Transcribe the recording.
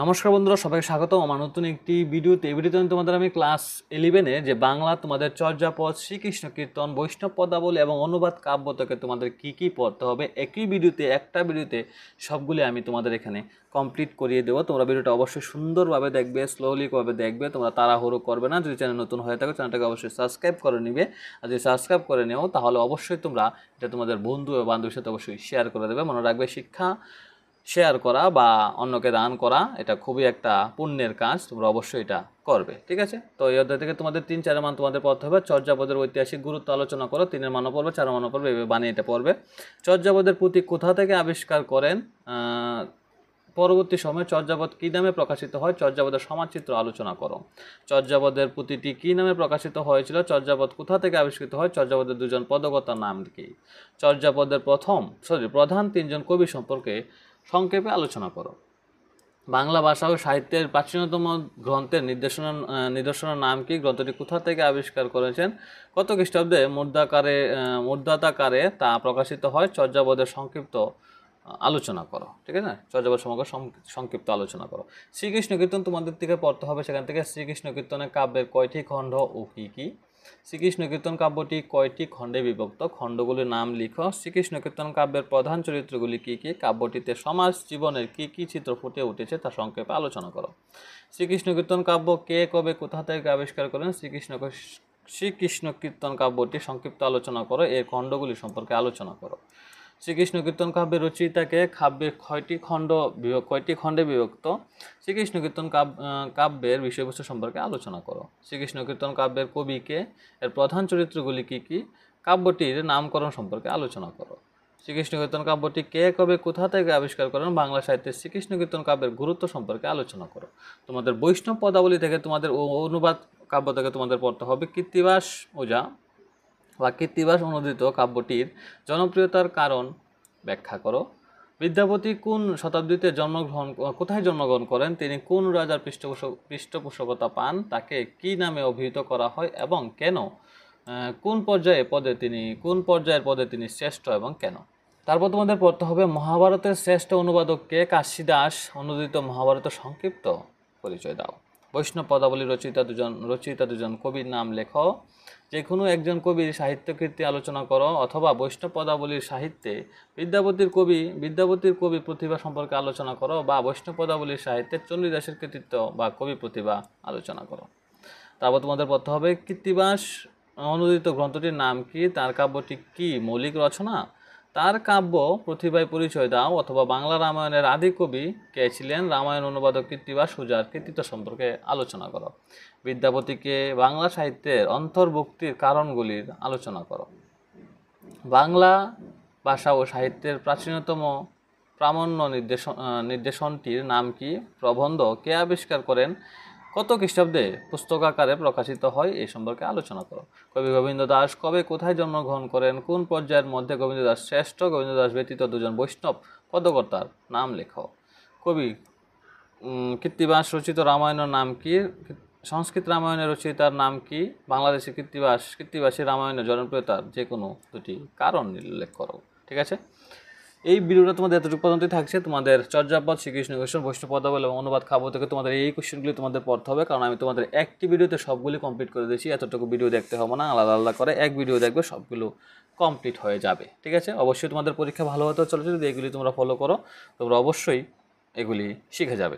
নমস্কার বন্ধুরা, সবাইকে স্বাগতম আমার নতুন একটি ভিডিওতে। এই ভিডিওতে তোমাদের আমি ক্লাস 11-এ যে বাংলা তোমাদের চর্যাপদ, শ্রীকৃষ্ণ কীর্তন, বৈষ্ণব পদাবলী এবং অনুবাদ কাব্য থেকে তোমাদের কি কি পড়তে হবে একই ভিডিওতে, একটা ভিডিওতে সবগুলি আমি তোমাদের এখানে কমপ্লিট করিয়ে দেবো। তোমরা ভিডিওটা অবশ্যই সুন্দরভাবে দেখবে, স্লোলিভাবে দেখবে, তোমরা তাড়াহুড়ো করবে না। যদি চ্যানেল নতুন হয়ে থাকে চ্যানেলটাকে অবশ্যই সাবস্ক্রাইব করে নিবে, আর যদি সাবস্ক্রাইব করে নেও তাহলে অবশ্যই তোমরা এটা তোমাদের বন্ধু এবং বান্ধবীর সাথে অবশ্যই শেয়ার করে দেবে। মনে রাখবে, শিক্ষা শেয়ার করা বা অন্যকে দান করা এটা খুবই একটা পুণ্যের কাজ, তোমরা অবশ্যই এটা করবে, ঠিক আছে? তো এই অধ্যায় থেকে তোমাদের 3-4 মান তোমাদের পড়তে হবে। চর্যাপদের ঐতিহাসিক গুরুত্ব আলোচনা করো, 3-এর মানও পড়বে, 4 মানও পড়বে, এভাবে বানিয়ে এটা পড়বে। চর্যাপদের প্রতীক কোথা থেকে আবিষ্কার করেন? পরবর্তী সময়ে চর্যাপদ কী নামে প্রকাশিত হয়? চর্যাপদের সমাজচিত্র আলোচনা করো। চর্যাপদের প্রতিটি কী নামে প্রকাশিত হয়েছিল? চর্যাপদ কোথা থেকে আবিষ্কৃত হয়? চর্যাপদের দুজন পদকর্তার নাম কি? চর্যাপদের প্রধান 3জন কবি সম্পর্কে সংক্ষেপে আলোচনা করো। বাংলা ভাষা ও সাহিত্যের প্রাচীনতম গ্রন্থের নিদর্শনের নাম কি? গ্রন্থটি কোথা থেকে আবিষ্কার করেছেন? কত খ্রিস্টাব্দে মুদ্রাতাকারে তা প্রকাশিত হয়? চর্যাপদের সংক্ষিপ্ত আলোচনা করো, ঠিক আছে? চর্যাপদ সম্পর্কে সংক্ষিপ্ত আলোচনা করো। শ্রীকৃষ্ণ কীর্তন তোমাদের থেকে পড়তে হবে, সেখান থেকে শ্রীকৃষ্ণ কীর্তনের কাব্যের কয়টি খণ্ড ও কী কী? শ্রীকৃষ্ণ কীর্তন কাব্যটি কয়টি খণ্ডে বিভক্ত? খণ্ডগুলির নাম লিখো। শ্রীকৃষ্ণ কীর্তন কাব্যের প্রধান চরিত্রগুলি কী কী? কাব্যটিতে সমাজ জীবনের কী কী চিত্র ফুটে উঠেছে তা সংক্ষেপে আলোচনা করো। শ্রীকৃষ্ণ কীর্তন কাব্য কে কবে কোথা থেকে আবিষ্কার করেন? শ্রীকৃষ্ণ কীর্তন কাব্যটি সংক্ষিপ্ত আলোচনা করো, এর খণ্ডগুলি সম্পর্কে আলোচনা করো। শ্রীকৃষ্ণ কীর্তন কাব্যের রচয়িতাকে? কাব্যের কয়টি খণ্ডে বিভক্ত? শ্রীকৃষ্ণ কীর্তন কাব্যের বিষয়বস্তু সম্পর্কে আলোচনা করো। শ্রীকৃষ্ণ কীর্তন কাব্যের কবিকে? এর প্রধান চরিত্রগুলি কী কী? কাব্যটির নামকরণ সম্পর্কে আলোচনা করো। শ্রীকৃষ্ণ কীর্তন কাব্যটি কে কবে কোথা থেকে আবিষ্কার করেন? বাংলা সাহিত্যে শ্রীকৃষ্ণ কীর্তন কাব্যের গুরুত্ব সম্পর্কে আলোচনা করো। তোমাদের বৈষ্ণব পদাবলী থেকে তোমাদের অনুবাদ কাব্য থেকে তোমাদের পড়তে হবে কৃত্তিবাস ওঝা বা কৃত্তিবাস অনুদিত কাব্যটির জনপ্রিয়তার কারণ ব্যাখ্যা করো। বিদ্যাপতি কোন শতাব্দীতে কোথায় জন্মগ্রহণ করেন? তিনি কোন রাজার পৃষ্ঠপোষকতা পান? তাকে কি নামে অভিহিত করা হয় এবং কেন? কোন পর্যায়ের পদে তিনি শ্রেষ্ঠ এবং কেন? তারপর তোমাদের পড়তে হবে মহাভারতের শ্রেষ্ঠ অনুবাদক কে? কাশিদাস অনুদিত মহাভারতের সংক্ষিপ্ত পরিচয় দাও। বৈষ্ণব পদাবলী রচয়িতা দুজন কবির নাম লেখো। যে কোনো একজন কবির সাহিত্য কীর্তি আলোচনা করো, অথবা বৈষ্ণব পদাবলীর সাহিত্যে বিদ্যাপতির কবি প্রতিভা সম্পর্কে আলোচনা করো, বা বৈষ্ণব পদাবলীর সাহিত্যে চণ্ডীদাসের কৃতিত্ব বা কবি প্রতিভা আলোচনা করো। তারপর তোমাদের পড়তে হবে কৃত্তিবাস অনুদিত গ্রন্থটির নাম কি? তার কাব্যটি কি মৌলিক রচনা? তার কাব্য প্রতিভায় পরিচয় দাও, অথবা বাংলা রামায়ণের আদি কবি কে ছিলেন? রামায়ণ অনুবাদক কৃত্তিবাস ওঝার কৃতিত্ব সম্পর্কে আলোচনা করো। বিদ্যাপতিকে বাংলা সাহিত্যের অন্তর্ভুক্তির কারণগুলির আলোচনা করো। বাংলা ভাষা ও সাহিত্যের প্রাচীনতম প্রামাণ্য নিদর্শনটির নাম কি? প্রবন্ধ কে আবিষ্কার করেন? কত খ্রিস্টাব্দে পুস্তকাকারে প্রকাশিত হয়? এই সম্পর্কে আলোচনা করো। কবি গোবিন্দ দাস কবে কোথায় জন্মগ্রহণ করেন? কোন পর্যায়ের মধ্যে গোবিন্দ দাস শ্রেষ্ঠ? গোবিন্দ দাস ব্যতীত দুজন বৈষ্ণব পদকর্তার নাম লেখো। কবি কৃত্তিবাস রচিত রামায়ণের নাম কি? সংস্কৃত রামায়ণের রচয়িতার নাম কি? বাংলাদেশে কৃত্তিবাসী রামায়ণের জনপ্রিয়তার যে কোনো দুটি কারণ উল্লেখ করো, ঠিক আছে? এই ভিডিওটা তোমাদের এতটুকু পর্যন্তই থাকছে। তোমাদের চর্যাপদ, শ্রীকৃষ্ণ কীর্তন, বৈষ্ণব পদাবলী এবং অনুবাদ কাব্য থেকে তোমাদের এই কোশ্চেনগুলি তোমাদের পড়তে হবে, কারণ আমি তোমাদের একটি ভিডিওতে সবগুলি কমপ্লিট করে দিয়েছি। এতটুকু ভিডিও দেখতে হবে না, আলাদা আলাদা করে এক ভিডিও দেখবে, সবগুলো কমপ্লিট হয়ে যাবে, ঠিক আছে? অবশ্যই তোমাদের পরীক্ষা ভালো হতে চলেছে যদি এগুলি তোমরা ফলো করো, তোমরা অবশ্যই এগুলি শিখে যাবে।